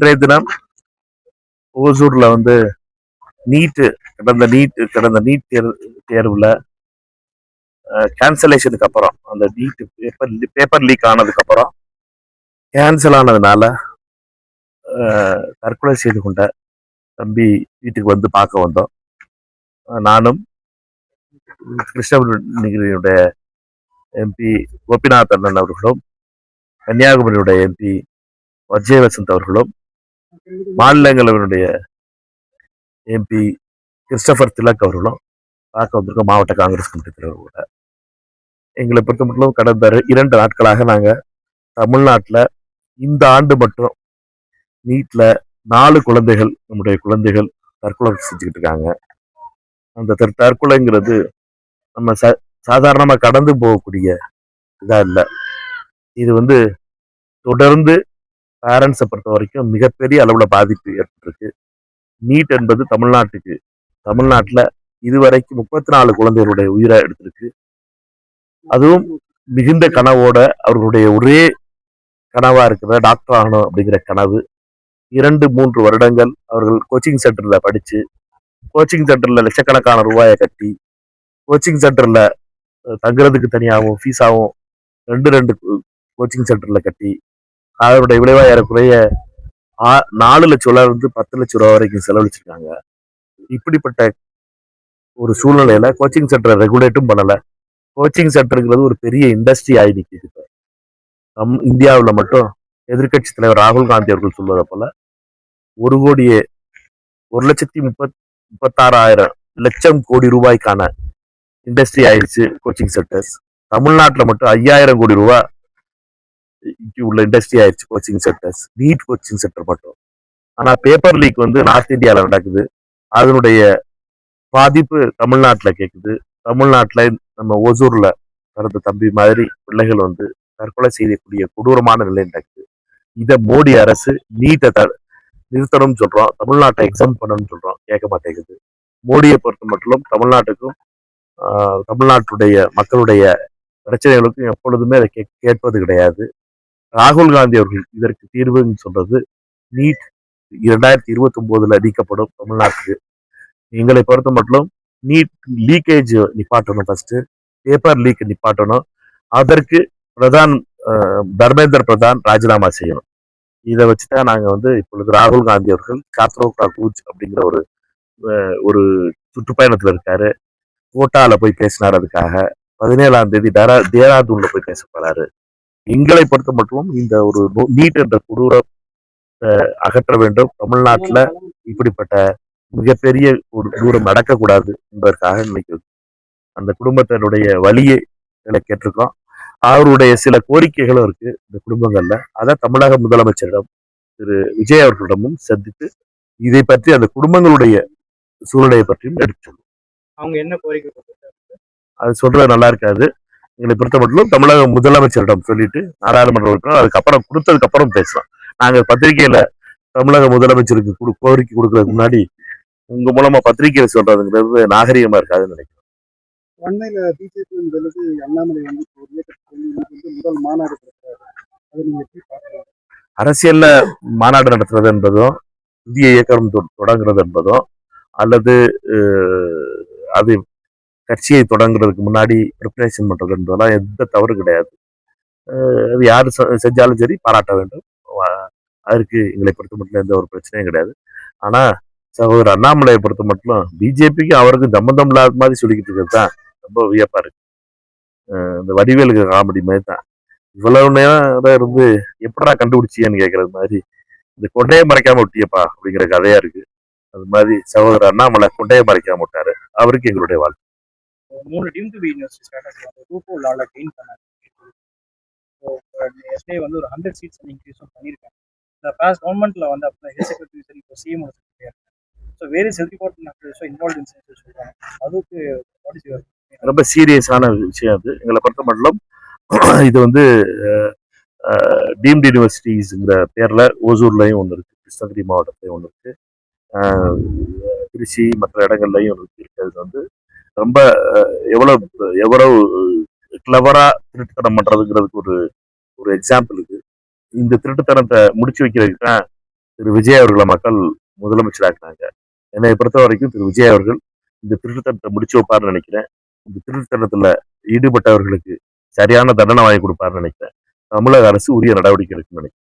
இன்றைய தினம் ஓசூர்ல வந்து கடந்த நீட் தேர்வுல கேன்சலேஷனுக்கு அப்புறம் அந்த நீட் பேப்பர் லீக் ஆனதுக்கு அப்புறம் கேன்சல் ஆனதுனால தற்கொலை செய்து கொண்ட தம்பி வீட்டுக்கு வந்து பார்க்க வந்தோம். நானும் கிருஷ்ணகிரியுடைய எம்பி கோபிநாத் அண்ணன் அவர்களும், கன்னியாகுமரியுடைய எம்பி வஜ்ஜய வசந்த் அவர்களும், மாநிலங்களவையினுடைய எம்பி கிறிஸ்டபர் திலக் அவர்களும் பார்க்க வந்திருக்கோம். மாவட்ட காங்கிரஸ் கமிட்டி தலைவர் கூட. எங்களை பொறுத்த மட்டும் கடந்த 2 நாட்களாக நாங்கள் தமிழ்நாட்டில் இந்த ஆண்டு மட்டும் நீட்ல 4 குழந்தைகள், நம்முடைய குழந்தைகள் தற்கொலை செஞ்சுக்கிட்டு இருக்காங்க. அந்த தற்கொலைங்கிறது நம்ம சாதாரணமா கடந்து போகக்கூடிய இதா இல்லை. இது வந்து தொடர்ந்து பேரண்ட்ஸை பொறுத்த வரைக்கும் மிகப்பெரிய அளவுல பாதிப்பு ஏற்பட்டிருக்கு. நீட் என்பது தமிழ்நாட்டில் இதுவரைக்கும் 34 குழந்தைகளுடைய உயிரை எடுத்திருக்கு. அதுவும் மிகுந்த கனவோட அவர்களுடைய ஒரே கனவா இருக்கிற டாக்டர் ஆகணும் அப்படிங்கிற கனவு 2-3 வருடங்கள் அவர்கள் கோச்சிங் சென்டர்ல படிச்சு, கோச்சிங் சென்டர்ல லட்சக்கணக்கான ரூபாயை கட்டி, கோச்சிங் சென்டர்ல தங்குறதுக்கு தனியாகவும் ஃபீஸாகவும் 2 கோச்சிங் சென்டர்ல கட்டி அதனுடைய விளைவா ஏறக்குறைய 4 லட்சம் ரூபாய் இருந்து 10 லட்சம் ரூபாய் வரைக்கும் செலவழிச்சிருக்காங்க. இப்படிப்பட்ட ஒரு சூழ்நிலையில கோச்சிங் சென்டரை ரெகுலேட்டும் பண்ணல. கோச்சிங் சென்டருங்கிறது ஒரு பெரிய இண்டஸ்ட்ரி ஆகி நிற்கிது. இந்தியாவில் மட்டும் எதிர்கட்சி தலைவர் ராகுல் காந்தி அவர்கள் சொல்வதை போல 1,36,00,000 கோடி ரூபாய்க்கான இண்டஸ்ட்ரி ஆயிடுச்சு கோச்சிங் சென்டர்ஸ். தமிழ்நாட்டில் மட்டும் 5,000 கோடி ரூபாய் உள்ள இண்டஸ்ட்ரி ஆயிடுச்சு coaching centres, NEET coaching centre மட்டும். ஆனா பேப்பர் லீக் வந்து நார்த் இந்தியாவில் நடக்குது. அதனுடைய பாதிப்பு தமிழ்நாட்டில் கேட்குது. தமிழ்நாட்டில் நம்ம ஓசூர்ல பிறந்த தம்பி மாதிரி பிள்ளைகள் வந்து தற்கொலை செய்யக்கூடிய கொடூரமான நிலை நடக்குது. இதை மோடி அரசு நீட்டை நிறுத்தணும்னு சொல்றோம், தமிழ்நாட்டை எக்ஸாம் பண்ணணும்னு சொல்றோம், கேட்க மாட்டேங்குது. மோடியை பொறுத்த மட்டும் தமிழ்நாட்டுக்கும் தமிழ்நாட்டுடைய மக்களுடைய பிரச்சனைகளுக்கும் எப்பொழுதுமே அதை கேட்பது கிடையாது. ராகுல் காந்தி அவர்கள் இதற்கு தீர்வுன்னு சொல்றது நீட் 2029 நீக்கப்படும் தமிழ்நாட்டுக்கு. எங்களை பொறுத்த மட்டும் நீட் லீக்கேஜ் நிப்பாட்டணும், ஃபர்ஸ்ட் பேப்பர் லீக் நிப்பாட்டணும். அதற்கு தர்மேந்திர பிரதான் ராஜினாமா செய்யணும். இதை வச்சுதான் நாங்க வந்து இப்பொழுது ராகுல் காந்தி அவர்கள் சாத்ரோ கா கூச் அப்படிங்கிற ஒரு சுற்றுப்பயணத்துல இருக்காரு. கோட்டால போய் பேசினார். அதுக்காக 17ஆம் தேதி தேராதூன்ல போய் பேச போறாரு. எங்களை பொறுத்த மட்டும் இந்த ஒரு நீட் என்ற கொடூர அகற்ற வேண்டும். தமிழ்நாட்டுல இப்படிப்பட்ட மிகப்பெரிய ஒரு தூரம் நடக்கக்கூடாது என்பதற்காக இன்னைக்கு அந்த குடும்பத்தினுடைய வழியை கேட்டிருக்கோம். அவருடைய சில கோரிக்கைகளும் இருக்கு இந்த குடும்பங்கள்ல. அதை தமிழக முதலமைச்சரிடம் திரு விஜய் அவர்களிடமும் சந்தித்து இதை பற்றி அந்த குடும்பங்களுடைய சூழ்நிலையை பற்றியும் எடுத்து சொல்லுவோம். அவங்க என்ன கோரிக்கை அது சொல்றது நல்லா இருக்காது. எங்களை பொறுத்த மட்டும் தமிழக முதலமைச்சரிடம் சொல்லிட்டு நாடாளுமன்ற உறுப்பினர் அதுக்கப்புறம் கொடுத்ததுக்கு அப்புறம் பேசலாம். நாங்க பத்திரிகையில தமிழக முதலமைச்சருக்கு கோரிக்கை கொடுக்கறதுக்கு முன்னாடி உங்க மூலமா பத்திரிகையில சொல்றதுங்கிறது நாகரிகமா இருக்காதுன்னு நினைக்கிறேன். அண்மையில பிஜேபி அண்ணாமலை வந்து முதல் மாநாடு அதை நீங்க எப்படி பார்க்கலாம்? அரசியல்ல மாநாடு நடத்துறது என்பதும் புதிய இயக்கம் தொடங்குறது என்பதும் அல்லது அது கட்சியை தொடங்குறதுக்கு முன்னாடி ப்ரிப்பரேஷன் பண்றது என்பதெல்லாம் எந்த தவறு கிடையாது. அது யாரு செஞ்சாலும் சரி பாராட்ட வேண்டும். அதற்கு எங்களை பொறுத்த மட்டும் எந்த ஒரு பிரச்சனையும் கிடையாது. ஆனா சகோதரர் அண்ணாமலையை பொறுத்த மட்டும் பிஜேபிக்கு அவருக்கும் சம்பந்தம் இல்லாத மாதிரி சொல்லிக்கிட்டு இருக்கிறது தான் ரொம்ப வியப்பா இருக்கு. இந்த வடிவேலுக்கு காமெடி மாதிரி தான். இவ்வளவு நேரம் இருந்து எப்படா கண்டுபிடிச்சியன்னு கேட்கறது மாதிரி இந்த கொண்டையை மறைக்காம விட்டியப்பா அப்படிங்கிற கதையா இருக்கு. அது மாதிரி சகோதரர் அண்ணாமலை கொண்டையை மறைக்காம விட்டாரு. அவருக்கு எங்களுடைய வாழ்க்கை. 3 team to be university group லால கெயின் பண்ணாங்க. எஸ்ஏ வந்து ஒரு 100 சீட்ஸ் இன்க்ரீஸும் பண்ணியிருக்காங்க. இந்த பாஸ்ட் கவர்மெண்ட்ல வந்து அப்போ ஹெல்த் செக்ரட்டரி சரி இப்போ சிஎம் செக்ரட்டரியா இருக்காங்க. So various health department involve in சொல்றாங்க. அதுக்கு ரொம்ப சீரியஸான விஷயம் அது. எங்களை பொறுத்த மட்டும் இது வந்து டீம்டு யூனிவர்சிட்டிஸ்ங்கிற பேர்ல ஓசூர்லயும் ஒன்று இருக்கு, கிருஷ்ணகிரி மாவட்டத்திலையும் ஒன்று இருக்கு, திருச்சி மற்ற இடங்கள்லையும் இருக்கிறது வந்து ரொம்ப எவ்வளவு கிளவரா திருட்டுத்தனம் பண்றதுங்கிறதுக்கு ஒரு எக்ஸாம்பிள் இருக்கு. இந்த திருட்டுத்தனத்தை முடிச்சு வைக்கிறதுக்கு தான் திரு விஜய் அவர்களை மக்கள் முதலமைச்சராக்குனாங்க. என்னை பொறுத்த வரைக்கும் திரு விஜய் அவர்கள் இந்த திருட்டுத்தனத்தை முடிச்சு வைப்பாருன்னு நினைக்கிறேன். இந்த திருட்டுத்தனத்துல ஈடுபட்டவர்களுக்கு சரியான தண்டனை வாங்கி கொடுப்பாருன்னு நினைக்கிறேன். தமிழக அரசு உரிய நடவடிக்கை எடுக்கும்னு நினைக்கிறேன்.